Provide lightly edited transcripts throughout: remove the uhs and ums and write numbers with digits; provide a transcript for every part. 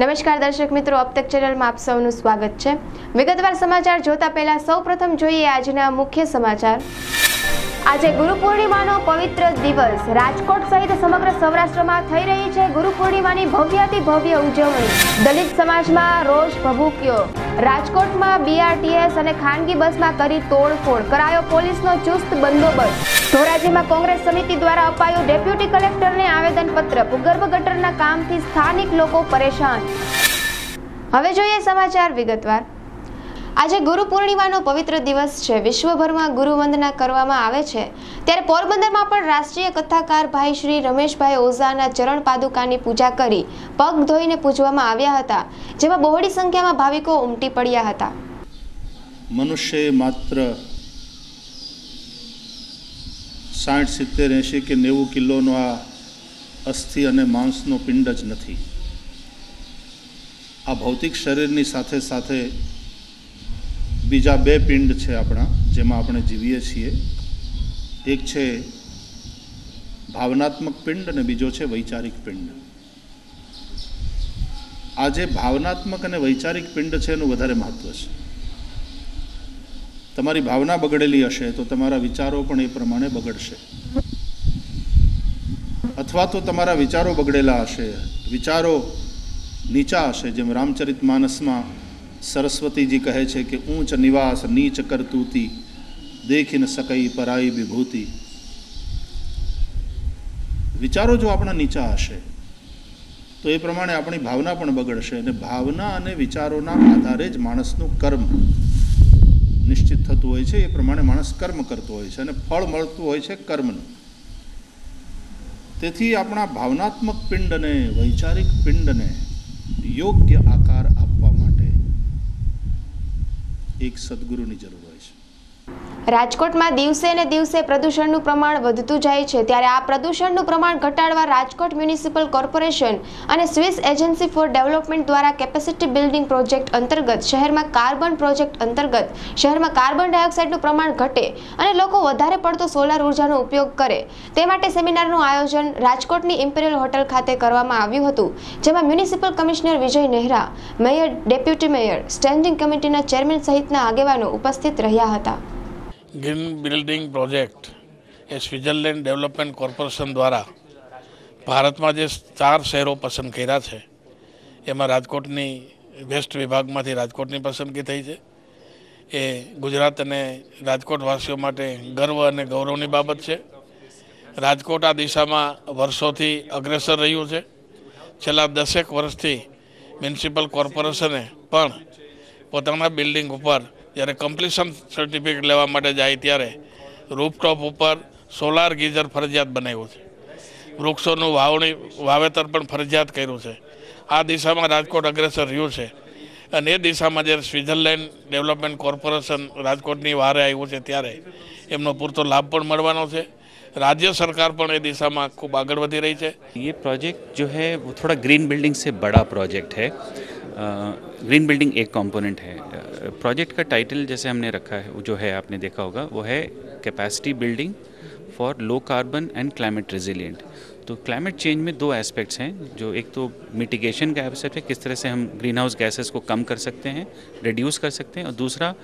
નમસ્કાર દર્શક મિત્રો, અબ તક ચેનલમાં આપ સૌનું સ્વાગત છે। વિગતવાર સમાચાર જોતા પહેલા સૌપ્રથમ જોઈએ આજના મુખ્ય સમાચાર। આજે ગુરુ પૂર્ણિમાનો પવિત્ર દિવસ। રાજકોટ સહિત સમગ્ર સૌરાષ્ટ્રમાં થઈ રહી છે ગુરુ પૂર્ણિમાની ભવ્યાતિ ભવ્ય ઉજવણી। દલિત સમાજમાં રોષ ભભૂક્યો। રાજકોટમાં બીઆરટીએસ અને ખાનગી બસમાં કરી તોડફોડ, કરાયો પોલીસનો ચુસ્ત બંદોબસ્ત। ધોરાજીમાં કોંગ્રેસ સમિતિ દ્વારા અપાયું ડેપ્યુટી કલેક્ટરને આવેદનપત્ર। ભૂગર્ભ ગટરના કામથી સ્થાનિક લોકો પરેશાન। હવે જોઈએ સમાચાર વિગતવાર। આજે ગુરુ પૂર્ણિમાનો પવિત્ર દિવસ છે। વિશ્વભરમાં ગુરુ વંદના કરવામાં આવે છે, ત્યારે પોરબંદરમાં પણ રાષ્ટ્રીય કથાકાર ભાઈ શ્રી રમેશભાઈ ઓઝાના ચરણ પાદુકાની પૂજા કરી પગ ધોઈને પૂજવામાં આવ્યા હતા, જેમાં બહોળી સંખ્યામાં ભાવિકો ઉમટી પડ્યા હતા। મનુષ્ય માત્ર 60, 70, 80 કે 90 કિલોનો આ અસ્થિ અને માંસનો પિંડ જ નથી। આ ભૌતિક શરીરની સાથે સાથે બીજા બે પિંડ છે આપણા, જેમાં આપણે જીવીએ છીએ। એક છે ભાવનાત્મક પિંડ અને બીજો છે વૈચારિક પિંડ। આજે ભાવનાત્મક અને વૈચારિક પિંડ છે એનું વધારે મહત્વ છે। તમારી ભાવના બગડેલી હશે તો તમારા વિચારો પણ એ પ્રમાણે બગડશે, અથવા તો તમારા વિચારો બગડેલા હશે, વિચારો નીચા હશે। જેમ રામચરિતમાનસમાં સરસ્વતીજી કહે છે કે ઊંચ નિવાસ નીચ કરતૂતી, દેખી ન સકઈ પરાઈ વિભૂતિ। વિચારો જો આપણા નીચા હશે તો એ પ્રમાણે આપણી ભાવના પણ બગડશે, અને ભાવના અને વિચારોના આધારે જ માણસનું કર્મ નિશ્ચિત થતું હોય છે। એ પ્રમાણે માણસ કર્મ કરતો હોય છે અને ફળ મળતું હોય છે કર્મનું। તેથી આપણા ભાવનાત્મક પિંડ અને વૈચારિક પિંડને યોગ્ય આકાર આપવા માટે એક સદગુરુની જરૂર હોય છે। રાજકોટમાં દિવસે ને દિવસે પ્રદૂષણનું પ્રમાણ વધતું જાય છે, ત્યારે આ પ્રદૂષણનું પ્રમાણ ઘટાડવા રાજકોટ મ્યુનિસિપલ કોર્પોરેશન અને સ્વિસ એજન્સી ફોર ડેવલપમેન્ટ દ્વારા કેપેસિટી બિલ્ડિંગ પ્રોજેક્ટ અંતર્ગત શહેરમાં કાર્બન પ્રોજેક્ટ અંતર્ગત શહેરમાં કાર્બન ડાયોક્સાઇડનું પ્રમાણ ઘટે અને લોકો વધારે પડતો સોલાર ઉર્જાનો ઉપયોગ કરે તે માટે સેમિનારનું આયોજન રાજકોટની ઇમ્પિરિયલ હોટલ ખાતે કરવામાં આવ્યું હતું, જેમાં municipal commissioner Vijay Nehra, mayor, deputy mayor, standing કમિટીના ચેરમેન સહિતના આગેવાનો ઉપસ્થિત રહ્યા હતા। ગ્રીન બિલ્ડિંગ પ્રોજેક્ટ એ સ્વિટ્ઝરલેન્ડ ડેવલપમેન્ટ કોર્પોરેશન દ્વારા ભારતમાં જે 4 શહેરો પસંદ કર્યા છે, એમાં રાજકોટની વેસ્ટ વિભાગમાંથી રાજકોટની પસંદગી થઈ છે। એ ગુજરાત અને રાજકોટવાસીઓ માટે ગર્વ અને ગૌરવની બાબત છે। રાજકોટ આ દિશામાં વર્ષોથી અગ્રેસર રહ્યું છે। છેલ્લા 10 વર્ષથી મ્યુનિસિપલ કોર્પોરેશને પણ પોતાના બિલ્ડિંગ ઉપર જ્યારે કમ્પ્લીશન સર્ટિફિકેટ લેવા માટે જાય ત્યારે રૂફટોપ ઉપર સોલાર ગીઝર ફરજિયાત બનાવ્યું છે। વૃક્ષોનું વાવેતર પણ ફરજિયાત કર્યું છે। આ દિશામાં રાજકોટ અગ્રેસર રહ્યું છે, અને એ દિશામાં જ્યારે સ્વિટ્ઝરલેન્ડ ડેવલપમેન્ટ કોર્પોરેશન રાજકોટની વારે આવ્યું છે ત્યારે એમનો પૂરતો લાભ પણ મળવાનો છે। राज्य सरकार પણ એ દિશામાં ખૂબ આગળ વધી રહી છે। ये प्रोजेक्ट जो है वो थोड़ा ग्रीन बिल्डिंग से बड़ा प्रोजेक्ट है। ग्रीन बिल्डिंग एक कंपोनेंट है। प्रोजेक्ट का टाइटल जैसे हमने रखा है, जो है आपने देखा होगा, वो है capacity building for low carbon and climate resilient. तो क्लाइमेट चेंज में 2 एस्पेक्ट्स हैं, जो एक तो मिटिगेशन का एस्पेक्ट है, किस तरह से हम ग्रीन हाउस गैसेस को कम कर सकते हैं, रिड्यूस कर सकते हैं, और दूसरा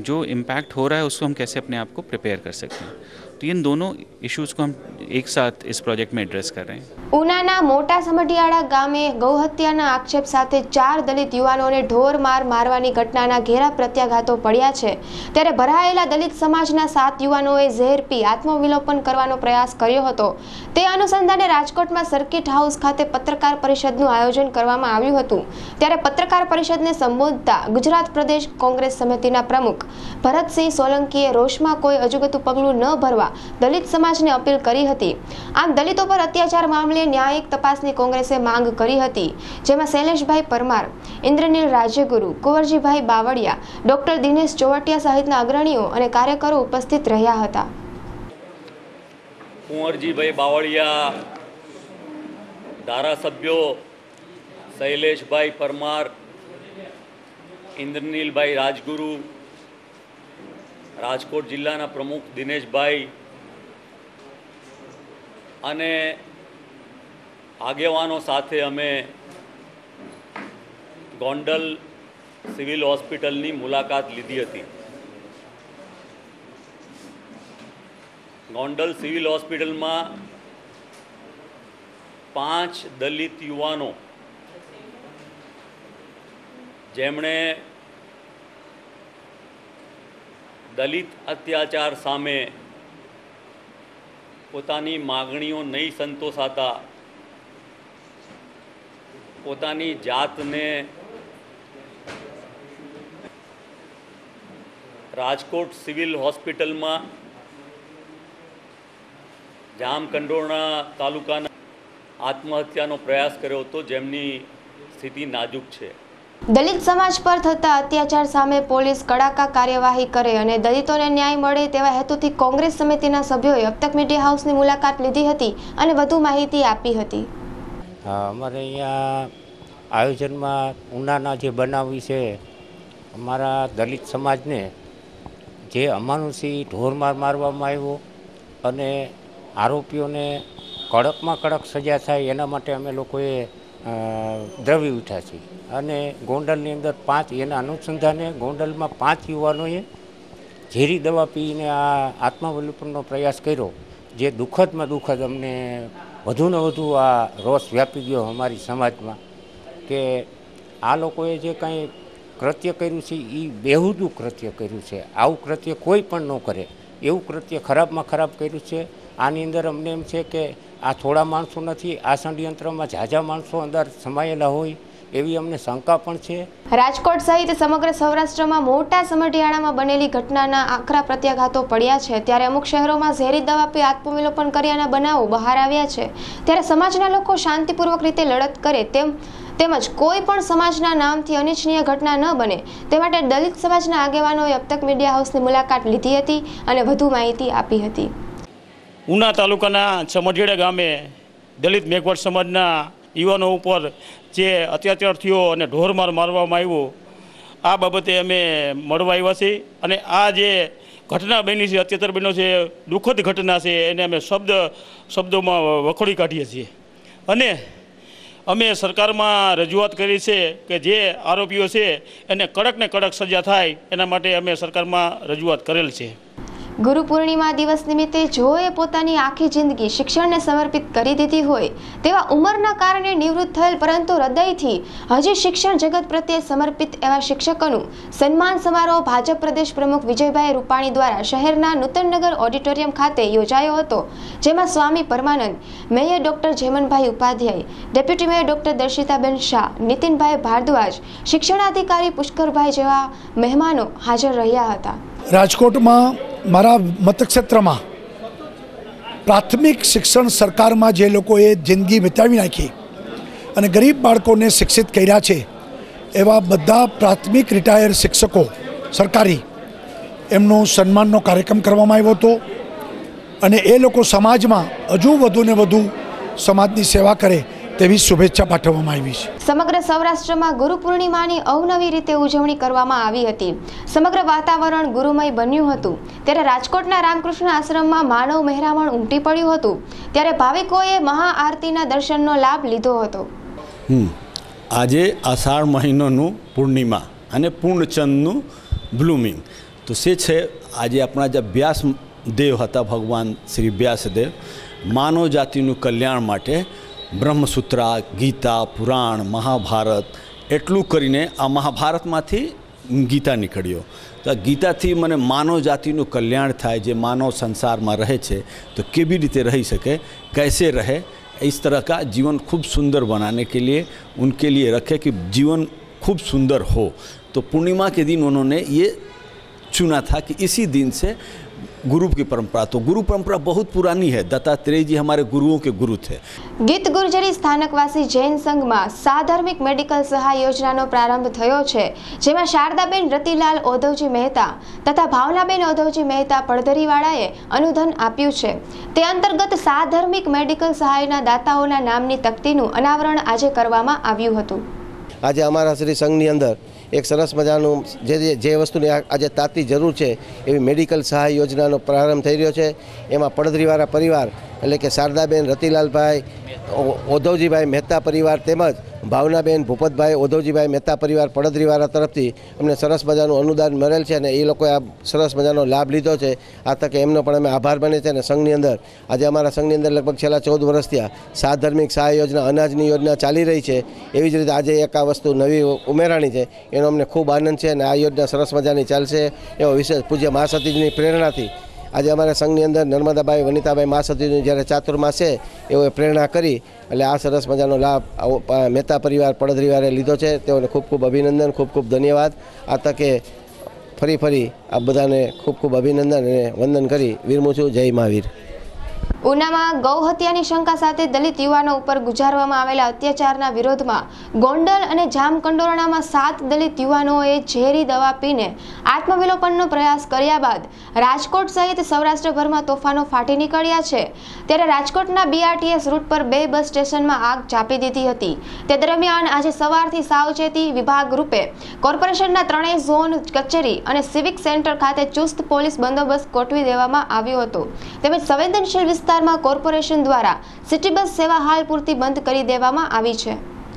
जो इम्पैक्ट हो रहा है उसको हम कैसे अपने आप को प्रिपेयर कर सकते हैं। तो इन दोनों इश्यूज़ को हम एक साथ इस प्रोजेक्ट में एड्रेस कर रहे हैं। ઉનાના મોટા સમઢિયાળા ગામે ગૌહત્યાના આક્ષેપ સાથે 4 દલિત યુવાનોને ઢોર માર મારવાની ઘટનાના ઘેરા પ્રત્યાઘાતો પડ્યા છે, ત્યારે ભરાયેલા દલિત સમાજના 7 યુવાનોએ ઝેર પી આત્મવિલોપન કરવાનો પ્રયાસ કર્યો હતો। તે અનુસંધાને રાજકોટમાં સર્કિટ હાઉસ ખાતે પત્રકાર પરિષદનું આયોજન કરવામાં આવ્યું હતું, ત્યારે પત્રકાર પરિષદને સંબોધતા ગુજરાત પ્રદેશ કોંગ્રેસ સમિતિના પ્રમુખ ભરતસિંહ સોલંકીએ રોષમાં કોઈ અજુગતું પગલું ન ભરવા દલિત સમાજને અપીલ કરી હતી। આમ દલિતો પર અત્યાચાર મામલે ન્યાયિક તપાસની કોંગ્રેસે માંગ કરી હતી, જેમાં શૈલેષભાઈ પરમાર, ઇન્દ્રનીલ રાજ્યગુરુ, કુંવરજીભાઈ બાવળિયા, ડોક્ટર દિનેશ ચોવટિયા સહિતના અગ્રણીઓ અને કાર્યકરો ઉપસ્થિત રહ્યા હતા। કુંવરજીભાઈ બાવળિયા, ધારાસભ્યો શૈલેષભાઈ પરમાર, ઇન્દ્રનીલભાઈ રાજગુરુ, રાજકોટ જિલ્લાના પ્રમુખ દિનેશભાઈ અને આગેવાનો સાથે અમે ગોંડલ સિવિલ હોસ્પિટલની મુલાકાત લીધી હતી. ગોંડલ સિવિલ હોસ્પિટલમાં 5 દલિત યુવાનો જેમણે દલિત અત્યાચાર સામે પોતાની માગણીઓ નહીં સંતોષાતા પોતાની જાતને રાજકોટ સિવિલ હોસ્પિટલમાં જામકંડોરણા તાલુકાના આત્મહત્યાનો પ્રયાસ કર્યો હતો, જેમની સ્થિતિ નાજુક છે. દલિત સમાજ પર થતા અત્યાચાર સામે પોલીસ કડાકા કાર્યવાહી કરે અને દલિતોને ન્યાય મળે તેવા હેતુથી કોંગ્રેસ સમિતિના સભ્યોએ અબતક મીડિયા હાઉસની મુલાકાત લીધી હતી અને વધુ માહિતી આપી હતી. અમારે અહીંયા આયોજનમાં ઉનાના જે બનાવ વિશે અમારા દલિત સમાજને જે અમાનુષી ઢોરમાર મારવામાં આવ્યો અને આરોપીઓને કડકમાં કડક સજા થાય એના માટે અમે લોકોએ દ્રવી ઉઠ્યા છીએ. અને ગોંડલની અંદર 5 એના અનુસંધાને ગોંડલમાં 5 યુવાનોએ ઝેરી દવા પીને આ આત્મવિલોપનનો પ્રયાસ કર્યો, જે દુઃખદમાં દુઃખદ અમને વધુને વધુ આ રોષ વ્યાપી ગયો અમારી સમાજમાં કે આ લોકોએ જે કાંઈ કૃત્ય કર્યું છે એ બેહુદું કૃત્ય કર્યું છે. આવું કૃત્ય કોઈ પણ ન કરે એવું કૃત્ય ખરાબમાં ખરાબ કર્યું છે. આની અંદર અમને એમ છે કે આ થોડા માણસો નથી, આ ષડયંત્રમાં ઝાઝા માણસો અંદર સમાયેલા હોય એવી અમને શંકા પણ છે. રાજકોટ સહિત સમગ્ર સૌરાષ્ટ્રમાં મોટા સમઢિયાળામાં બનેલી ઘટનાના આકરા પ્રત્યાઘાતો પડ્યા છે. ત્યારે અમુક શહેરોમાં ઝેરી દવા પી આત્મવિલોપન કર્યાના બનાવો બહાર આવ્યા છે. ત્યારે સમાજના લોકો શાંતિપૂર્વક રીતે લડત કરે તેમજ કોઈ પણ સમાજના નામથી અનિચ્છનીય ઘટના ન બને તે માટે દલિત સમાજના આગેવાનોએ અબતક મીડિયા હાઉસની મુલાકાત લીધી હતી અને વધુ માહિતી આપી હતી. ઉના તાલુકાના સમઢિયાળા ગામે દલિત મેઘવાડ સમાજના યુવાનો ઉપર જે અત્યાચાર થયો અને ઢોરમાર મારવામાં આવ્યો, આ બાબતે અમે મળવા આવ્યા છીએ અને આ જે ઘટના બની છે, અત્યાચાર બન્યો છે, દુઃખદ ઘટના છે, એને અમે શબ્દોમાં વખોડી કાઢીએ છીએ. અને અમે સરકારમાં રજૂઆત કરી છે કે જે આરોપીઓ છે એને કડકને કડક સજા થાય એના માટે અમે સરકારમાં રજૂઆત કરેલ છે. ગુરુ પૂર્ણિમા દિવસ નિમિત્તે જોએ પોતાની આખી જિંદગી શિક્ષણને સમર્પિત કરી દીધી હોય તેવા ઉંમરના કારણે નિવૃત્ત થયેલ પરંતુ હૃદયથી હજી શિક્ષણ જગત પ્રત્યે સમર્પિત એવા શિક્ષકોનું સન્માન સમારોહ ભાજપ પ્રદેશ પ્રમુખ વિજયભાઈ રૂપાણી દ્વારા શહેરના નૂતનનગર ઓડિટોરિયમ ખાતે યોજાયો હતો, જેમાં Swami Paramanand, mayor doctor Jemanbhai Upadhyay, deputy mayor doctor Darshitaben Shah, Nitinbhai Bhardwaj, શિક્ષણાધિકારી પુષ્કરભાઈ જેવા મહેમાનો હાજર રહ્યા હતા. રાજકોટમાં મારા મતક્ષેત્રમાં પ્રાથમિક શિક્ષણ સરકારમાં જે લોકોએ જિંદગી વિતાવી નાખી અને ગરીબ બાળકોને શિક્ષિત કર્યા છે એવા બધા પ્રાથમિક રિટાયર શિક્ષકો સરકારી એમનો સન્માનનો કાર્યક્રમ કરવામાં આવ્યો હતો અને એ લોકો સમાજમાં હજુ વધુને વધુ સમાજની સેવા કરે તેવી શુભેચ્છા પાઠવવામાં આવી છે. સમગ્ર સૌરાષ્ટ્રમાં ગુરુ પૂર્ણિમાની અવનવી રીતે ઉજવણી કરવામાં આવી હતી. સમગ્ર વાતાવરણ ગુરુમય બન્યું હતું. ત્યારે રાજકોટના રામકૃષ્ણ આશ્રમમાં માનવ મહેરામણ ઉમટી પડ્યું હતું. ત્યારે ભાવિકોએ મહાઆરતીના દર્શનનો લાભ લીધો હતો. આજે આષાઢ મહિનાનું પૂર્ણિમા અને પૂર્ણચંદનું બ્લૂમિંગ તો સે છે. આજે આપણા જે વ્યાસદેવ હતા, ભગવાન શ્રી વ્યાસદેવ, માનવ જાતિનું કલ્યાણ માટે બ્રહ્મસૂત્ર, ગીતા, પુરાણ, મહાભારત એટલું કરીને આ મહાભારતમાંથી ગીતા નીકળ્યો. તો ગીતાથી મને માનવ જાતિનું કલ્યાણ થાય, જે માનવ સંસારમાં રહે છે તો કેવી રીતે રહી શકે, कैसे रहे, इस तरह का जीवन खूब सुंदर बनाने के लिए उनके लिए रखे कि जीवन खूब सुंदर हो. तो पूर्णिमा के दिन उन्होंने ये चुना था कि इसी दिन से गुरु की परंपरा, तो गुरु परंपरा बहुत पुरानी है. दत्तात्रेय जी हमारे गुरुओं के गुरु थे. ગીત ગુર્જરી સ્થાનકવાસી જૈન સંઘમાં સાધર્મિક મેડિકલ સહાય યોજનાનો પ્રારંભ થયો છે, જેમાં શારદાબેન રતિલાલ ઓધવજી મહેતા તથા ભાવનાબેન ઓધવજી મહેતા પડધરીવાળાએ અનુદાન આપ્યું છે. તે અંતર્ગત સાધર્મિક મેડિકલ સહાયના દાતાઓના નામની તકતીનું અનાવરણ આજે કરવામાં આવ્યું હતું. આજે અમારા શ્રી સંઘની અંદર એક સરસ મજાનું જે વસ્તુની આજે તાતી જરૂર છે એવી મેડિકલ સહાય યોજનાનો પ્રારંભ થઈ રહ્યો છે. એમાં પડધરીવાળા પરિવાર એટલે કે શારદાબેન રતિલાલભાઈ ઓધવજીભાઈ મહેતા પરિવાર તેમજ ભાવનાબેન ભૂપતભાઈ ઓધવજીભાઈ મહેતા પરિવાર પડદરીવાળા તરફથી અમને સરસ મજાનું અનુદાન મળેલ છે અને એ લોકોએ આ સરસ મજાનો લાભ લીધો છે। આ તકે એમનો પણ અમે આભાર માનીએ છીએ। અને સંઘની અંદર આજે અમારા સંઘની અંદર લગભગ છેલ્લા 14 વર્ષથી સાત ધાર્મિક સહાય યોજના અનાજની યોજના ચાલી રહી છે। એવી જ રીતે આજે એક આ વસ્તુ નવી ઉમેરાણી છે, એનો અમને ખૂબ આનંદ છે અને આ યોજના સરસ મજાની ચાલશે એવો વિશેષ પૂજ્ય મહાસતીજીની પ્રેરણાથી આજે અમારા સંઘની અંદર નર્મદાબાઈ વનિતાબાઈ મહાસતીજીની જ્યારે ચાતુર્માસ છે એઓએ પ્રેરણા કરી એટલે આ સરસ મજાનો લાભ મહેતા પરિવાર પડદરીવારે લીધો છે। તેઓને ખૂબ ખૂબ અભિનંદન, ખૂબ ખૂબ ધન્યવાદ। આ તકે ફરી આ બધાને ખૂબ ખૂબ અભિનંદન અને વંદન કરી વિરમું છું। જય મહાવીર। ઉનામાં ગૌ હત્યાની શંકા સાથે દલિત યુવાનો ઉપર ગુજારવામાં આવેલા અત્યાચારના વિરોધમાં ગોંડલ અને જામકંડોરણામાં 7 દલિત યુવાનોએ ઝેરી દવા પીને આત્મવિલોપનનો પ્રયાસ કર્યા બાદ રાજકોટ સહિત સૌરાષ્ટ્રભરમાં તોફાનો ફાટી નીકળ્યા છે। ત્યારે રાજકોટના BRTS રૂટ પર 2 બસ સ્ટેશનમાં આગ ચાપી દીધી હતી। તે દરમિયાન આજે સવારથી સાવચેતી વિભાગ રૂપે કોર્પોરેશનના 3 ઝોન કચેરી અને સિવિક સેન્ટર ખાતે ચુસ્ત પોલીસ બંદોબસ્ત ગોઠવી દેવામાં આવ્યો હતો। તેમજ સંવેદનશીલ વિસ્તારમાં કોર્પોરેશન દ્વારા સિટી બસ સેવા હાલ પૂરતી બંધ કરી દેવામાં આવી છે।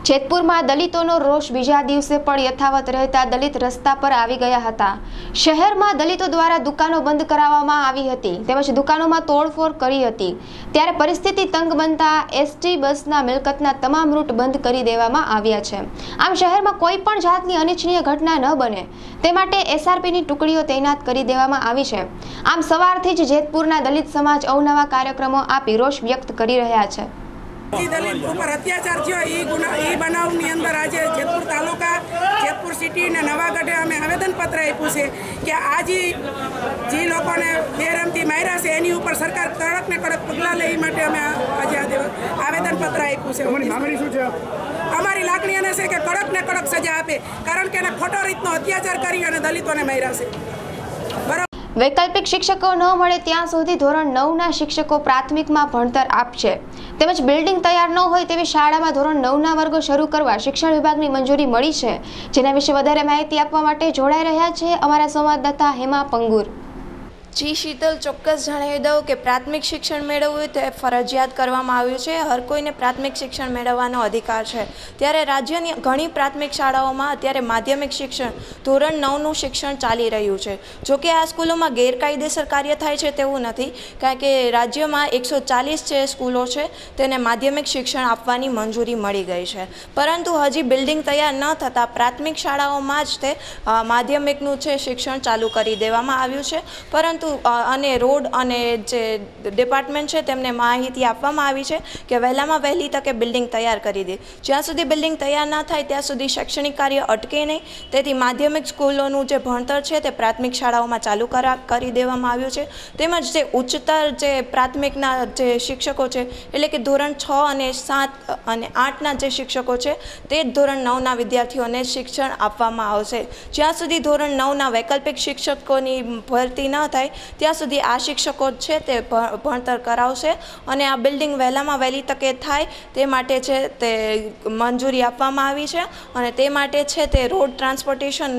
જેતપુરમાં દલિતોનો રોષ બીજા દિવસે પણ યથાવત રહેતા દલિત રસ્તા પર આવી ગયા હતા। શહેરમાં દલિતો દ્વારા દુકાનો બંધ કરાવવામાં આવી હતી તેમજ દુકાનોમાં તોડફોડ કરી હતી। ત્યારે પરિસ્થિતિ તંગ બનતા ST બસના મિલકતના તમામ રૂટ બંધ કરી દેવામાં આવ્યા છે। આમ શહેરમાં કોઈ પણ જાતની અનિચ્છનીય ઘટના ન બને તે માટે SRPની ટુકડીઓ તૈનાત કરી દેવામાં આવી છે। આમ સવારથી જ જેતપુરના દલિત સમાજ અવનવા કાર્યક્રમો આપી રોષ વ્યક્ત કરી રહ્યા છે। દલિત ઉપર અત્યાચાર થયો એ બનાવની અંદર આજે જેતપુર તાલુકા, જેતપુર સિટી અને નવાગઢે અમે આવેદનપત્ર આપ્યું છે કે આજે જે લોકોને બેરમથી માર્યા છે એની ઉપર સરકાર કડક ને કડક પગલાં લે એ માટે અમે આજે આવેદનપત્ર આપ્યું છે। અમારી લાગણી એને છે કે કડક ને કડક સજા આપે, કારણ કે એને ખોટો રીતનો અત્યાચાર કરી અને દલિતોને માર્યા છે। બરાબર। વૈકલ્પિક શિક્ષકો ન મળે ત્યાં સુધી ધોરણ 9ના શિક્ષકો પ્રાથમિકમાં ભણતર આપશે તેમજ બિલ્ડિંગ તૈયાર ન હોય તેવી શાળામાં ધોરણ 9ના વર્ગો શરૂ કરવા શિક્ષણ વિભાગની મંજૂરી મળી છે। જેના વિશે વધારે માહિતી આપવા માટે જોડાઈ રહ્યા છે અમારા સંવાદદાતા હેમા પંગુર। જી શીતલ, ચોક્કસ જણાવી દઉં કે પ્રાથમિક શિક્ષણ મેળવવું તે ફરજિયાત કરવામાં આવ્યું છે। હર કોઈને પ્રાથમિક શિક્ષણ મેળવવાનો અધિકાર છે। ત્યારે રાજ્યની ઘણી પ્રાથમિક શાળાઓમાં અત્યારે માધ્યમિક શિક્ષણ ધોરણ 9નું શિક્ષણ ચાલી રહ્યું છે। જોકે આ સ્કૂલોમાં ગેરકાયદેસર કાર્ય થાય છે તેવું નથી, કારણ કે રાજ્યમાં 140 જે સ્કૂલો છે તેને માધ્યમિક શિક્ષણ આપવાની મંજૂરી મળી ગઈ છે, પરંતુ હજી બિલ્ડિંગ તૈયાર ન થતાં પ્રાથમિક શાળાઓમાં જ તે માધ્યમિકનું છે શિક્ષણ ચાલુ કરી દેવામાં આવ્યું છે। પરંતુ અને રોડ અને જે ડિપાર્ટમેન્ટ છે તેમને માહિતી આપવામાં આવી છે કે વહેલામાં વહેલી તકે બિલ્ડિંગ તૈયાર કરી દે। જ્યાં સુધી બિલ્ડિંગ તૈયાર ના થાય ત્યાં સુધી શૈક્ષણિક કાર્ય અટકે નહીં, તેથી માધ્યમિક સ્કૂલોનું જે ભણતર છે તે પ્રાથમિક શાળાઓમાં ચાલુ કરી દેવામાં આવ્યું છે। તેમજ જે ઉચ્ચતર જે પ્રાથમિકના જે શિક્ષકો છે એટલે કે ધોરણ 6 અને 7 અને 8ના જે શિક્ષકો છે તે જ ધોરણ 9ના વિદ્યાર્થીઓને શિક્ષણ આપવામાં આવશે। જ્યાં સુધી ધોરણ 9ના વૈકલ્પિક શિક્ષકોની ભરતી ન થાય ત્યાં સુધી આ શિક્ષકો છે તે ભણતર કરાવશે અને આ બિલ્ડિંગ વહેલામાં વહેલી તકે થાય તે માટે છે તે મંજૂરી આપવામાં આવી છે। અને તે માટે છે તે રોડ ટ્રાન્સપોર્ટેશન,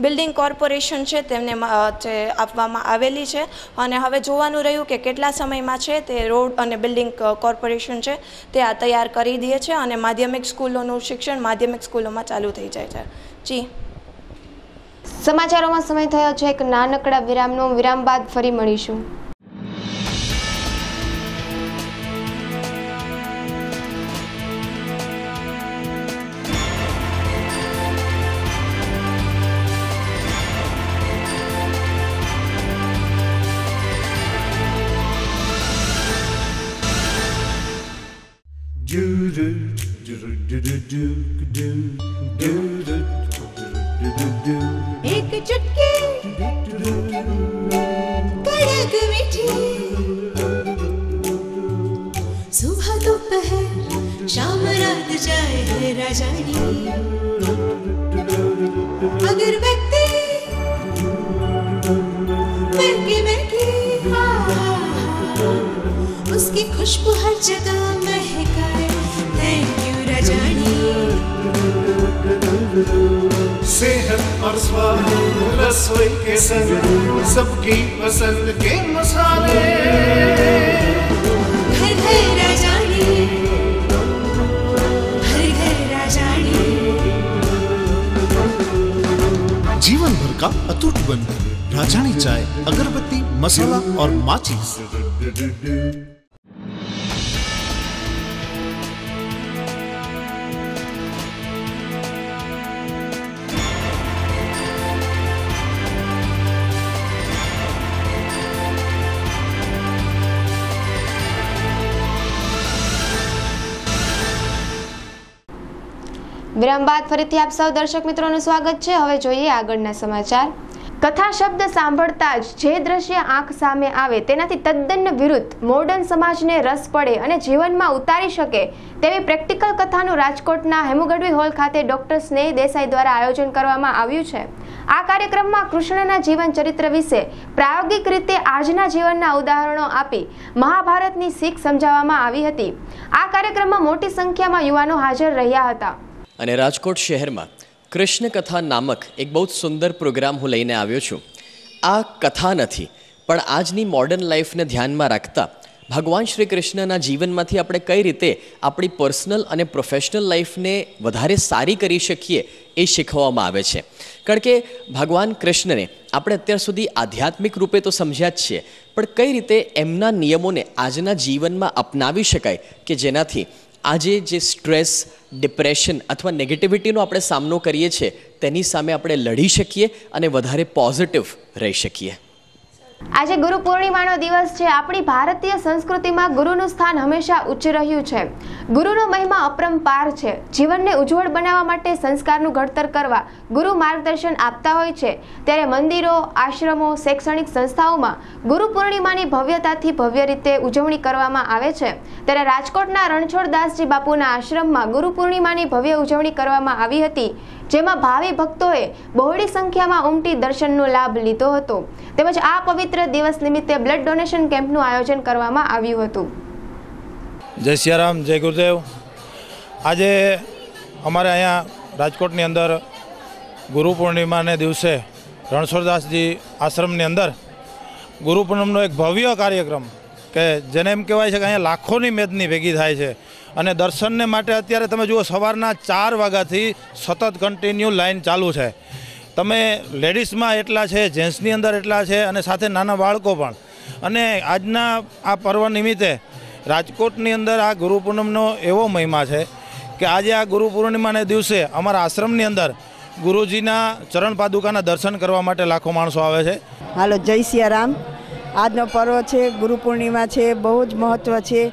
બિલ્ડિંગ કોર્પોરેશન છે તેમને આપવામાં આવેલી છે। અને હવે જોવાનું રહ્યું કે કેટલા સમયમાં છે તે રોડ અને બિલ્ડિંગ કોર્પોરેશન છે તે આ તૈયાર કરી દે છે અને માધ્યમિક સ્કૂલોનું શિક્ષણ માધ્યમિક સ્કૂલોમાં ચાલુ થઈ જાય છે। જી સમાચારોમાં સમય થયો છે એક નાનકડા વિરામનો। વિરામ બાદ ફરી મળીશું। एक चुटकी कड़क मीठी, सुबह दोपहर शाम रात जाए है राजानी। अगरबत्ती महकी महकी, उसकी खुशबू हर जगह महकाए। Thank you Rajani. सेहत और स्वाद रसोई के संग सबकी पसंद के मसाले। घर घर राजानी, राजानी चाय, अगरबत्ती, मसाला और माचिस। વિરામ બાદ ફરીથી આપ સૌ દર્શક મિત્રોનું સ્વાગત છે। હવે જોઈએ આગળના સમાચાર। કથા શબ્દ સાંભળતા જ જે દ્રશ્ય આંખ સામે આવે તેનાથી તદ્દન વિરુદ્ધ મોડર્ન સમાજને રસ પડે અને જીવનમાં ઉતારી શકે તેવી પ્રેક્ટિકલ કથાનું રાજકોટના હેમુગઢવી હોલ ખાતે ડોક્ટર સ્નેહ દેસાઈ દ્વારા આયોજન કરવામાં આવ્યું છે। આ કાર્યક્રમમાં કૃષ્ણના જીવન ચરિત્ર વિશે પ્રાયોગિક રીતે આજના જીવનના ઉદાહરણો આપી મહાભારતની શીખ સમજાવવામાં આવી હતી। આ કાર્યક્રમમાં મોટી સંખ્યામાં યુવાનો હાજર રહ્યા હતા। અને રાજકોટ શહેરમાં કૃષ્ણ કથા નામક એક બહુ સુંદર પ્રોગ્રામ હું લઈને આવ્યો છું। આ કથા નથી પણ આજની મોડર્ન લાઈફને ધ્યાનમાં રાખતા ભગવાન શ્રી કૃષ્ણના જીવનમાંથી આપણે કઈ રીતે આપણી પર્સનલ અને પ્રોફેશનલ લાઈફને વધારે સારી કરી શકીએ એ શીખવવામાં આવે છે। કારણ કે ભગવાન કૃષ્ણને આપણે અત્યાર સુધી આધ્યાત્મિક રૂપે તો સમજ્યા જ છીએ, પણ કઈ રીતે એમના નિયમોને આજના જીવનમાં અપનાવી શકાય કે જેનાથી આજે જે સ્ટ્રેસ, ડિપ્રેશન અથવા નેગેટિવિટીનો આપણે સામનો કરીએ છીએ તેની સામે આપણે લડી શકીએ અને વધારે પોઝિટિવ રહી શકીએ। આજે ગુરુ પૂર્ણિમાનો દિવસ છે। આપણી ભારતીય સંસ્કૃતિમાં ગુરુનું સ્થાન હંમેશા ઉચ્ચ રહ્યું છે। ગુરુનો મહિમા અપરંપાર છે। જીવનને ઉજ્જવળ બનાવવા માટે સંસ્કારનું ઘડતર કરવા ગુરુ માર્ગદર્શન આપતા હોય છે। ત્યારે મંદિરો, આશ્રમો, શૈક્ષણિક સંસ્થાઓમાં ગુરુ પૂર્ણિમાની ભવ્યતાથી ભવ્ય રીતે ઉજવણી કરવામાં આવે છે। ત્યારે રાજકોટના રણછોડદાસજી બાપુના આશ્રમમાં ગુરુ પૂર્ણિમાની ભવ્ય ઉજવણી કરવામાં આવી હતી, જેમાં ભાવિ ભક્તોએ બહોળી સંખ્યામાં ઉમટી દર્શનનો લાભ લીધો હતો। તેમજ આ પવિત્ર દિવસ નિમિત્તે બ્લડ ડોનેશન કેમ્પનું આયોજન કરવામાં આવ્યું હતું। જય સિયારામ, જય ગુરુદેવ। આજે અમારે અહીંયા રાજકોટની અંદર ગુરુ પૂર્ણિમાને દિવસે રણછોડદાસજી આશ્રમની અંદર ગુરુ પૂનમનો એક ભવ્ય કાર્યક્રમ કે જેને એમ કહેવાય છે કે અહીંયા લાખોની મેદની ભેગી થાય છે અને દર્શનને માટે અત્યારે તમે જુઓ સવારના 4 વાગ્યાથી સતત કન્ટિન્યુ લાઈન ચાલુ છે। તમે લેડીઝમાં એટલા છે, જેન્ટ્સની અંદર એટલા છે અને સાથે નાના બાળકો પણ। અને આજના આ પર્વ નિમિત્તે રાજકોટની અંદર આ ગુરુ પૂનમનો એવો મહિમા છે કે આજે આ ગુરુ પૂર્ણિમાના દિવસે અમારા આશ્રમની અંદર ગુરુજીના ચરણ પાદુકાના દર્શન કરવા માટે લાખો માણસો આવે છે। હાલો, જય સિયારામ। આજનો પર્વ છે, ગુરુ પૂર્ણિમા છે, બહુ જ મહત્ત્વ છે।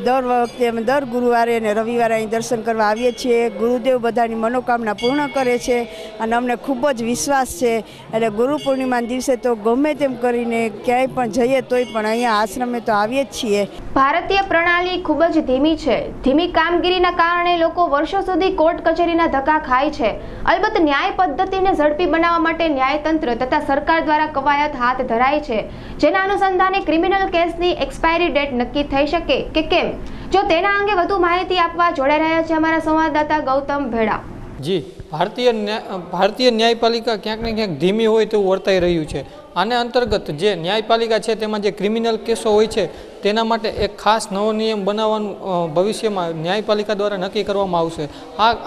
દર વખતે અમે દર ગુરુવારે અને રવિવારે અહીં દર્શન કરવા આવીએ છીએ। ગુરુદેવ બધાની મનોકામના પૂર્ણ કરે છે અને અમને ખૂબ જ વિશ્વાસ છે। એટલે ગુરુ પૂર્ણિમાના દિવસે તો ગમે તેમ કરીને ક્યાંય પણ જઈએ તોય પણ અહીંયા આશ્રમે તો આવીએ જ છીએ। ભારતીય પ્રણાલી ખૂબ જ ધીમી છે। ધીમી કામગીરીના કારણે લોકો વર્ષો સુધી કોર્ટ કચેરીના ધક્કા ખાય છે। અલબત્ત ન્યાય પદ્ધતિને ઝડપી બનાવવા માટે ન્યાયતંત્ર તથા સરકાર દ્વારા કવાયત હાથ ધરાય છે, જેના અનુસંધાને ક્રિમિનલ કેસની એક્સપાયરી ડેટ નક્કી થઈ શકે કે કેમ, જો તેના અંગે વધુ માહિતી આપવા જોડાઈ રહ્યા છે અમારા સંવાદદાતા ગૌતમ ભેડા। જી, ભારતીય ન્યાયપાલિકા ક્યાંક ને ક્યાંક ધીમી હોય તેવું વર્તાઈ રહ્યું છે। આને અંતર્ગત જે ન્યાયપાલિકા છે તેમાં જે ક્રિમિનલ કેસો હોય છે તેના માટે એક ખાસ નવો નિયમ બનાવવાનું ભવિષ્યમાં ન્યાયપાલિકા દ્વારા નક્કી કરવામાં આવશે।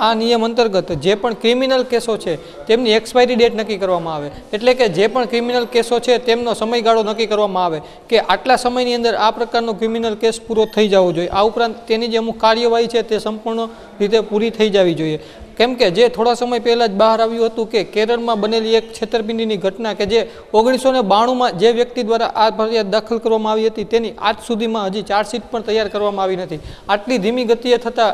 આ નિયમ અંતર્ગત જે પણ ક્રિમિનલ કેસો છે તેમની એક્સપાયરી ડેટ નક્કી કરવામાં આવે, એટલે કે જે પણ ક્રિમિનલ કેસો છે તેમનો સમયગાળો નક્કી કરવામાં આવે કે આટલા સમયની અંદર આ પ્રકારનો ક્રિમિનલ કેસ પૂરો થઈ જવો જોઈએ। આ ઉપરાંત તેની જે અમુક કાર્યવાહી છે તે સંપૂર્ણ રીતે પૂરી થઈ જવી જોઈએ। કેમ કે જે થોડા સમય પહેલાં જ બહાર આવ્યું હતું કે કેરળમાં બનેલી એક છેતરપિંડીની ઘટના કે જે 1992માં જે વ્યક્તિ દ્વારા આ ફરિયાદ દાખલ કરવામાં આવી હતી તેની આજ સુધીમાં હજી ચાર્જશીટ પણ તૈયાર કરવામાં આવી નથી। આટલી ધીમી ગતિએ થતાં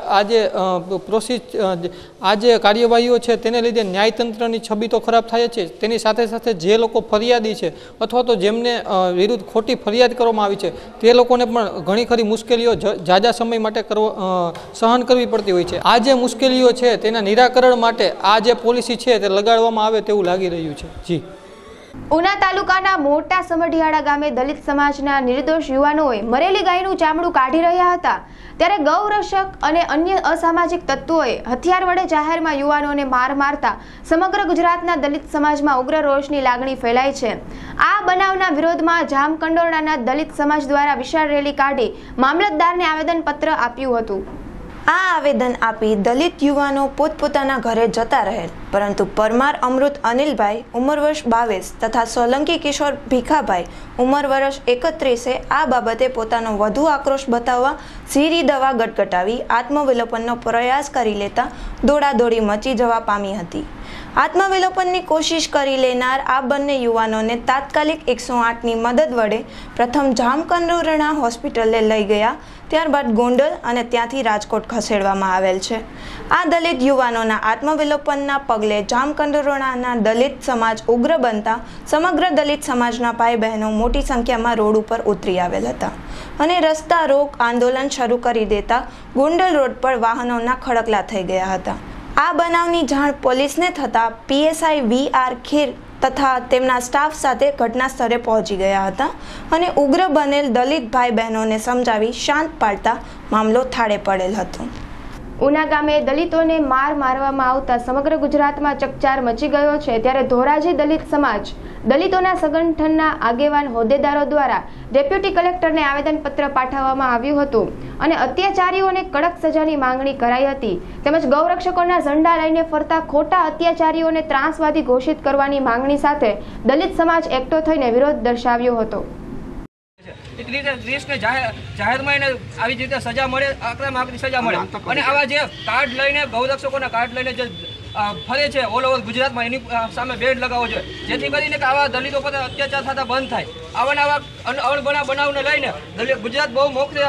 આ જે કાર્યવાહીઓ છે તેને લીધે ન્યાયતંત્રની છબી તો ખરાબ થાય છે, તેની સાથે સાથે જે લોકો ફરિયાદી છે અથવા તો જેમને વિરુદ્ધ ખોટી ફરિયાદ કરવામાં આવી છે તે લોકોને પણ ઘણી ખરી મુશ્કેલીઓ ઝાઝા સમય માટે સહન કરવી પડતી હોય છે। આ જે મુશ્કેલીઓ છે તેના નિરાકરણ માટે આ જે પોલિસી છે તે લગાડવામાં આવે તેવું લાગી રહ્યું છે। જી, ઉના તાલુકાના મોટા સમઢિયાળા ગામે દલિત સમાજના નિર્દોષ યુવાનોએ મરેલી ગાયનું ચામડું કાઢી રહ્યા હતા, ત્યારે ગૌરક્ષક અને અન્ય અસામાજિક તત્વોએ હથિયાર વડે જાહેરમાં યુવાનોને માર મારતા સમગ્ર ગુજરાતના દલિત સમાજમાં ઉગ્ર રોષની લાગણી ફેલાઈ છે। આ બનાવના વિરોધમાં જામકંડોરણાના દલિત સમાજ દ્વારા વિશાળ રેલી કાઢી મામલતદારને આવેદનપત્ર આપ્યું હતું। આ આવેદન આપી દલિત યુવાનો પોતપોતાના ઘરે જતા રહેલ, પરંતુ પરમાર અમૃત અનિલભાઈ ઉંમર વર્ષ 22 તથા સોલંકી કિશોર ભીખાભાઈ ઉંમર વર્ષ 31 આ બાબતે પોતાનો વધુ આક્રોશ બતાવવા ઝીરી દવા ગટગટાવી આત્મવિલોપનનો પ્રયાસ કરી લેતા દોડાદોડી મચી જવા પામી હતી. આત્મવિલોપનની કોશિશ કરી લેનાર આ બંને યુવાનોને તાત્કાલિક 108ની મદદ વડે પ્રથમ જામકંડોરણા હોસ્પિટલે લઈ ગયા, ત્યારબાદ ગોંડલ અને ત્યાંથી રાજકોટ ખસેડવામાં આવેલ છે. આ દલિત યુવાનોના આત્મવિલોપનના પગલે જામકંડોરણાના દલિત સમાજ ઉગ્ર બનતા સમગ્ર દલિત સમાજના ભાઈ બહેનો મોટી સંખ્યામાં રોડ ઉપર ઉતરી આવેલ હતા અને રસ્તા રોક આંદોલન શરૂ કરી દેતા ગોંડલ રોડ પર વાહનોના ખડકલા થઈ ગયા હતા. આ બનાવની જાણ પોલીસને થતાં પીએસઆઈ વી.આર. ખીર તથા તેમના સ્ટાફ સાથે ઘટના સ્થળે પહોંચી ગયા હતા અને ઉગ્ર બનેલ દલિત ભાઈ બહેનોને સમજાવી શાંત પાડતા મામલો થાળે પડેલ હતો. ઉના ગામે દલિતોને મારવામાં આવતા સમગ્ર ગુજરાતમાં ચકચાર મચી ગયો છે. ત્યારે ધોરાજી દલિત સમાજ દલિતોના સંગઠનના આગેવાન હોદ્દેદારો દ્વારા ડેપ્યુટી કલેક્ટરને આવેદનપત્ર પાઠવવામાં આવ્યું હતું અને અત્યાચારીઓને કડક સજાની માંગણી કરાઈ હતી. તેમજ ગૌરક્ષકોના ઝંડા લઈને ફરતા ખોટા અત્યાચારીઓને ત્રાસવાદી ઘોષિત કરવાની માંગણી સાથે દલિત સમાજ એકઠો થઈને વિરોધ દર્શાવ્યો હતો. દેશને જાહેરમાં આવી રીતે સજા મળે, આકરામાં સજા મળે અને આવા જે કાર્ડ લઈને ગૌરક્ષકોના કાર્ડ લઈને જે ફરે છે ઓલ ઓવર ગુજરાતમાં એની સામે બેડ લગાવવો જોઈએ, જેથી કરીને કે આવા દલિતો પર અત્યાચાર થતા બંધ થાય. આવા બનાવને લઈને ગુજરાત બહુ મોખરે,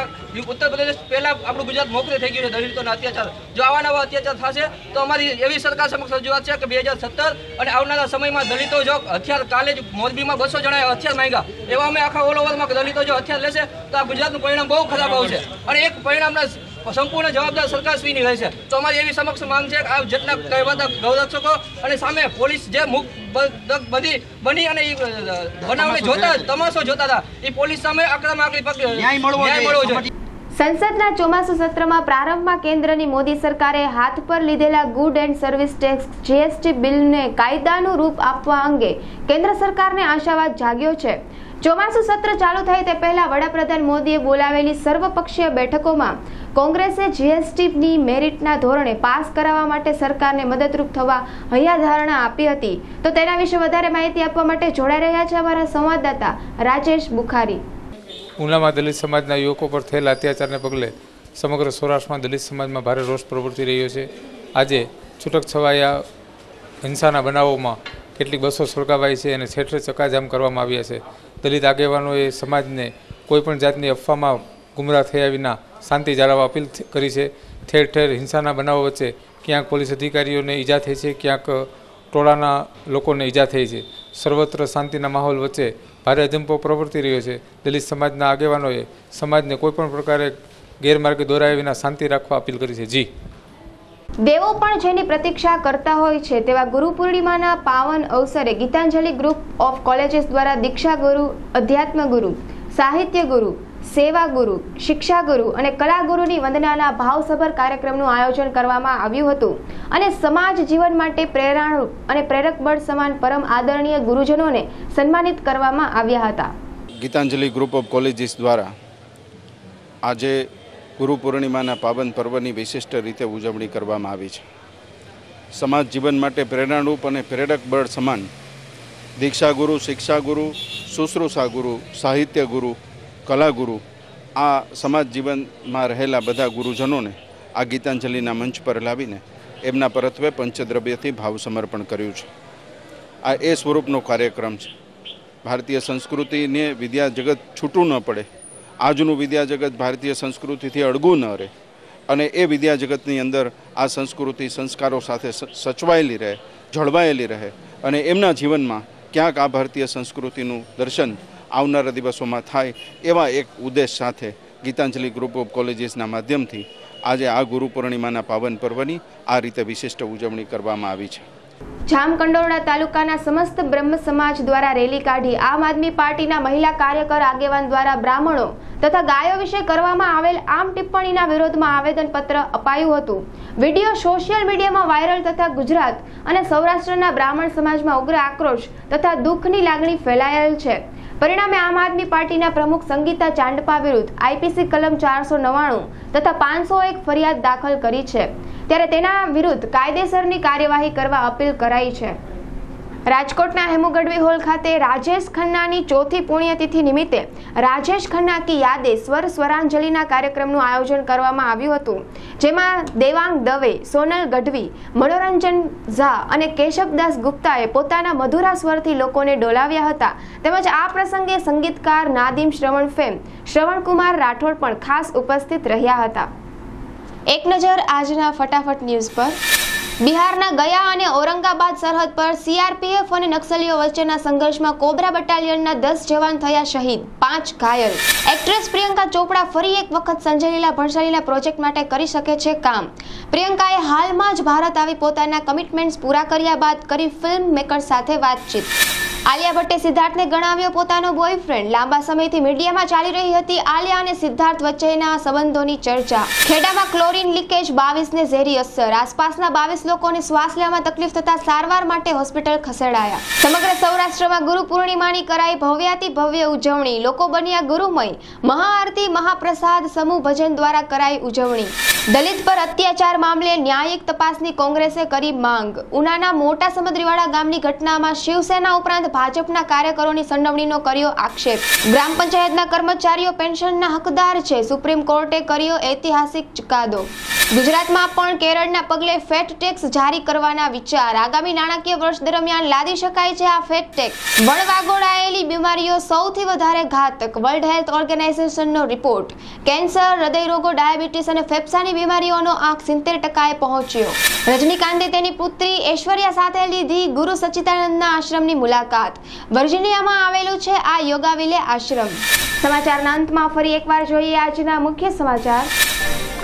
ઉત્તર પ્રદેશ પહેલા આપણું ગુજરાત મોખરે થઈ ગયું છે દલિતોના અત્યાચાર. જો આવા નવા અત્યાચાર થશે તો અમારી એવી સરકાર સમક્ષ રજૂઆત છે કે 2017 અને આવનારા સમયમાં દલિતો જો હથિયાર, કાલે જ મોરબીમાં 200 જણાએ હથિયાર માંગ્યા, એવા અમે આખા ઓલ ઓવરમાં દલિતો જો હથિયાર લેશે તો આ ગુજરાતનું પરિણામ બહુ ખરાબ આવશે અને એક પરિણામના સંપૂર્ણ જવાબદાર સરકારશ્રીની રહેશે. તો અમારી એવી સમક્ષ માંગ છે કે આ જેટલા કહેવાતા ગૌરક્ષકો અને સામે પોલીસ જે બની અને બનાવને જોતા તમાશો જોતા હતા, એ પોલીસ સામે આકરામાં ન્યાય મળવો જોઈએ. સંસદના ચોમાસુ સત્રમાં પ્રારંભમાં કેન્દ્રની મોદી સરકારે હાથ પર લીધેલા good and service tax GST બિલને કાયદાનું રૂપ આપવા અંગે કેન્દ્ર સરકારને આશાવાદ જાગ્યો છે. ચોમાસુ સત્ર ચાલુ થાય તે પહેલા વડાપ્રધાન મોદીએ બોલાવેલી સર્વપક્ષીય બેઠકોમાં કોંગ્રેસે જીએસટીની મેરિટના ધોરણે પાસ કરાવવા માટે સરકારને મદદરૂપ થવા હૈયાધારણા આપી હતી. તો તેના વિશે વધારે માહિતી આપવા માટે જોડાઈ રહ્યા છે અમારા સંવાદદાતા રાજેશ બુખારી. ઉનામાં દલિત સમાજના યુવકો પર થયેલા અત્યાચારને પગલે સમગ્ર સૌરાષ્ટ્રમાં દલિત સમાજમાં ભારે રોષ પ્રવર્તી રહ્યો છે. આજે છૂટક છવાયા હિંસાના બનાવોમાં કેટલીક બસો સળગાવાઈ છે અને ઠેર ઠેર ચકાજામ કરવામાં આવ્યા છે. દલિત આગેવાનોએ સમાજને કોઈપણ જાતની અફવામાં ગુમરાહ થયા વિના શાંતિ જાળવવા અપીલ કરી છે. ઠેર ઠેર હિંસાના બનાવો વચ્ચે ક્યાંક પોલીસ અધિકારીઓને ઈજા થઈ છે, ક્યાંક ટોળાના લોકોને ઈજા થઈ છે. સર્વત્ર શાંતિના માહોલ વચ્ચે ભારે અજંપો પ્રવર્તી રહ્યો છે. દલિત સમાજના આગેવાનોએ સમાજને કોઈપણ પ્રકારે ગેરમાર્ગે દોરાયા વિના શાંતિ રાખવા અપીલ કરી છે. જી દેવો પણ જેની પ્રતીક્ષા કરતા હોય છે તેવા ગુરુ પૂર્ણિમાના પાવન અવસરે ગીતાંજલિ ગ્રુપ ઓફ કોલેજીસ દ્વારા દીક્ષા ગુરુ, અધ્યાત્મ ગુરુ, સાહિત્ય ગુરુ, સેવા ગુરુ, શિક્ષા ગુરુ અને કલા ગુરુની વંદનાના ભાવસભર કાર્યક્રમનું આયોજન કરવામાં આવ્યું હતું અને સમાજ જીવન માટે પ્રેરણારૂપ અને પ્રેરક બળ સમાન પરમ આદરણીય ગુરુજનોને સન્માનિત કરવામાં આવ્યા હતા. ગીતાંજલિ ગ્રુપ ઓફ કોલેજીસ દ્વારા આજે ગુરુ પૂર્ણિમાના પાવન પર્વની વિશિષ્ટ રીતે ઉજવણી કરવામાં આવી છે. સમાજ જીવન માટે પ્રેરણારૂપ અને પ્રેરક બળ સમાન દીક્ષા ગુરુ, શિક્ષા ગુરુ, શુશ્રૂષા ગુરુ, સાહિત્ય ગુરુ, કલા ગુરુ, આ સમાજ જીવનમાં રહેલા બધા ગુરુજનોને આ ગીતાંજલિના મંચ પર લાવીને એમના પરત્વે પંચદ્રવ્યથી ભાવ સમર્પણ કર્યું છે. આ એ સ્વરૂપનો કાર્યક્રમ છે. ભારતીય સંસ્કૃતિને વિદ્યા જગત છૂટું ન પડે, આજનું વિદ્યા જગત ભારતીય સંસ્કૃતિથી અળગું ન રહે અને એ વિદ્યા જગતની અંદર આ સંસ્કૃતિ સંસ્કારો સાથે સચવાયેલી રહે, જળવાયેલી રહે અને એમના જીવનમાં ક્યાંક આ ભારતીય સંસ્કૃતિનું દર્શન આવનારા દિવસોમાં થાય એવા એક ઉદ્દેશ સાથે ગીતાંજલિ ગ્રુપ ઓફ કોલેજીસના માધ્યમથી આજે આ ગુરુ પૂર્ણિમાના પાવન પર્વની આ રીતે વિશિષ્ટ ઉજવણી કરવામાં આવી છે. જામકંડોરણા તાલુકાના સમસ્ત બ્રહ્મ સમાજ દ્વારા રેલી કાઢી આમ આદમી પાર્ટીના મહિલા કાર્યકર આગેવાન દ્વારા બ્રાહ્મણો તથા ગાયો વિશે કરવામાં આવેલ આમ ટિપ્પણીના વિરોધમાં આવેદનપત્ર અપાયું હતું. વિડીયો સોશિયલ મીડિયામાં વાયરલ થતા ગુજરાત અને સૌરાષ્ટ્રના બ્રાહ્મણ સમાજમાં ઉગ્ર આક્રોશ તથા દુઃખની લાગણી ફેલાયેલ છે. પરિણામે આમ આદમી પાર્ટીના પ્રમુખ સંગીતા ચાંડપા વિરુદ્ધ આઈપીસી કલમ 499 તથા 501 ફરિયાદ દાખલ કરી છે, ત્યારે તેના વિરુદ્ધ કાયદેસરની કાર્યવાહી કરવા અપીલ કરાઈ છે. રાજકોટના હેમુ ગઢવી હોલ ખાતે રાજેશ ખન્નાની 4th પુણ્યતિથિ નિમિત્તે રાજેશ ખન્ના કી યાદે સ્વરાંજલિના કાર્યક્રમનું આયોજન કરવામાં આવ્યું હતું, જેમાં દેવાંગ દવે, સોનલ ગઢવી, મનોરંજન ઝા અને કેશવદાસ ગુપ્તાએ પોતાના મધુરા સ્વરથી લોકોને ડોલાવ્યા હતા. તેમજ આ પ્રસંગે સંગીતકાર નાદીમ શ્રવણ ફેમ શ્રવણકુમાર રાઠોડ પણ ખાસ ઉપસ્થિત રહ્યા હતા. એક નજર આજના ફટાફટ ન્યૂઝ પર. બિહારના ગયા અને ઔરંગાબાદ સરહદ પર સીઆરપીએફ અને નક્સલીઓ વચ્ચેના સંઘર્ષમાં કોબરા બટાલિયનના 10 જવાન થયા શહીદ, 5 ઘાયલ. એક્ટ્રેસ પ્રિયંકા ચોપડા ફરી એક વખત સંજય લીલા ભણસાલીના પ્રોજેક્ટ માટે કરી શકે છે કામ. પ્રિયંકાએ હાલમાં જ ભારત આવી પોતાના કમિટમેન્ટ્સ પૂરા કર્યા બાદ કરી ફિલ્મ મેકર્સ સાથે વાતચીત. આલિયા ભટ્ટે સિદ્ધાર્થને ગણાવ્યો પોતાનો બોયફ્રેન્ડ. લાંબા સમયથી મીડિયામાં ચાલી રહી હતી આલિયા અને સિદ્ધાર્થ વચ્ચેના સંબંધોની ચર્ચા. ખેડામાં ક્લોરીન લીકેજ, 22ને ઝેરી અસર. આસપાસના 22 લોકોને શ્વાસ લેવામાં તકલીફ થતા સારવાર માટે હોસ્પિટલ ખસેડાયા. સમગ્ર સૌરાષ્ટ્રમાં ગુરુ પૂર્ણિમાની કરાઈ ભવ્યાતિ ભવ્ય ઉજવણી. લોકો બન્યા ગુરુમય. મહાઆરતી, મહાપ્રસાદ, સમૂહ ભજન દ્વારા કરાઈ ઉજવણી. દલિત પર અત્યાચાર મામલે ન્યાયિક તપાસની કોંગ્રેસે કરી માંગ. ઉનાના મોટા સમદ્રીવાડા ગામની ઘટનામાં શિવસેના ઉપરાંત ભાજપના કાર્યકરોની સંડોવણીનો કર્યો આક્ષેપ. ગ્રામ પંચાયતના કર્મચારીઓ પેન્શનના હકદાર છે, સુપ્રીમ કોર્ટે કર્યો ઐતિહાસિક ચુકાદો. ગુજરાતમાં પણ કેરળના પગલે ફેટ ટેક્સ જારી કરવાના વિચાર. આગામી નાણાકીય વર્ષ દરમિયાન લાદી શકાય છે આ ફેટ ટેક્સ. વણવાગોળાયેલી બીમારીઓ સૌથી વધારે ઘાતક. વર્લ્ડ હેલ્થ ઓર્ગેનાઇઝેશનનો રિપોર્ટ. કેન્સર, હૃદયરોગો, ડાયાબિટીસ અને ફેફસાની બીમારીઓનો આંક 70% પહોંચ્યો. રજનીકાંતે તેની પુત્રી ઐશ્વર્યા સાથે લીધી ગુરુ સચ્ચિદાનંદના આશ્રમની મુલાકાત. વર્જિનિયામાં આવેલું છે આ યોગાવિલે આશ્રમ. સમાચારના અંતમાં ફરી એકવાર જોઈએ આજના મુખ્ય સમાચાર.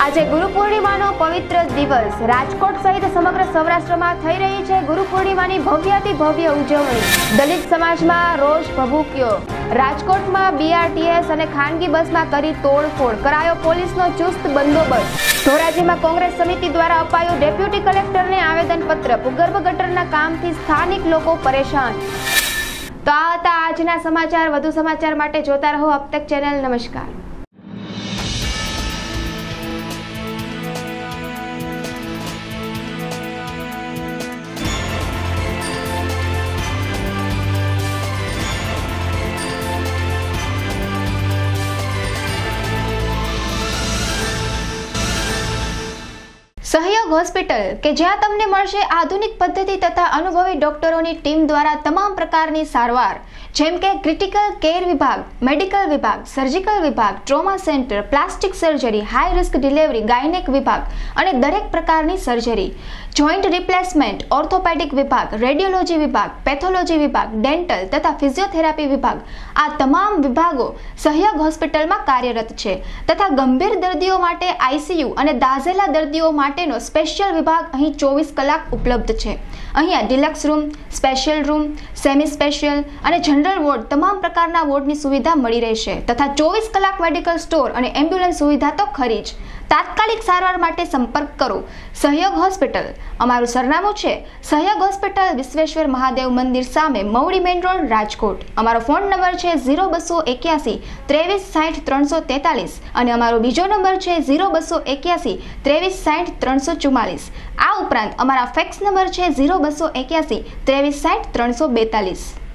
આજે ગુરુ પૂર્ણિમાનો પવિત્ર દિવસ. રાજકોટ સહિત સમગ્ર સૌરાષ્ટ્રમાં થઈ રહી છે ગુરુ પૂર્ણિમાની ભવ્યાતિ ભવ્ય ઉજવણી. દલિત સમાજમાં રોષ ભભૂક્યો. રાજકોટમાં બીઆરટીએસ અને ખાનગી બસમાં કરી તોડફોડ. કરાયો પોલીસનો ચુસ્ત બંદોબસ્ત. ધોરાજીમાં કોંગ્રેસ સમિતિ દ્વારા અપાયું ડેપ્યુટી કલેક્ટરને આવેદનપત્ર. ભૂગર્ભ ગટરના કામથી સ્થાનિક લોકો પરેશાન. તો આ હતા આજના સમાચાર. વધુ સમાચાર માટે જોતા રહો અબ તક ચેનલ. નમસ્કાર. સહયોગ હોસ્પિટલ કે જ્યાં તમને મળશે આધુનિક પદ્ધતિ તથા અનુભવી ડોક્ટરોની ટીમ દ્વારા તમામ પ્રકારની સારવાર, જેમ કે ક્રિટિકલ કેર વિભાગ, મેડિકલ વિભાગ, સર્જિકલ વિભાગ, trauma centre, plastic surgery, high risk delivery, gynaec વિભાગ અને દરેક પ્રકારની સર્જરી, જોઈન્ટ રિપ્લેસમેન્ટ, ઓર્થોપેડિક વિભાગ, રેડિયોલોજી વિભાગ, પેથોલોજી વિભાગ, ડેન્ટલ તથા ફિઝિયોથેરાપી વિભાગ. આ તમામ વિભાગો સહયોગ હોસ્પિટલમાં કાર્યરત છે તથા ગંભીર દર્દીઓ માટે આઈસીયુ અને દાઝેલા દર્દીઓ માટેનો સ્પેશિયલ વિભાગ અહીં 24 કલાક ઉપલબ્ધ છે. અહીંયા deluxe room, special room, semi special અને જનરલ વોર્ડ તમામ પ્રકારના વોર્ડની સુવિધા મળી રહેશે તથા 24 કલાક મેડિકલ સ્ટોર અને એમ્બ્યુલન્સ સુવિધા તો ખરી જ. તાત્કાલિક સારવાર માટે સંપર્ક કરો સહયોગ હોસ્પિટલ. અમારું સરનામું છે સહયોગ હોસ્પિટલ, વિશ્વેશ્વર મહાદેવ મંદિર સામે, મવડી મેઇન રોડ, રાજકોટ. અમારો ફોન નંબર છે 0281 23 60 343 અને અમારો બીજો નંબર છે 0281 23 60 344. આ ઉપરાંત અમારા ફેક્સ નંબર છે 0281 23 60 342.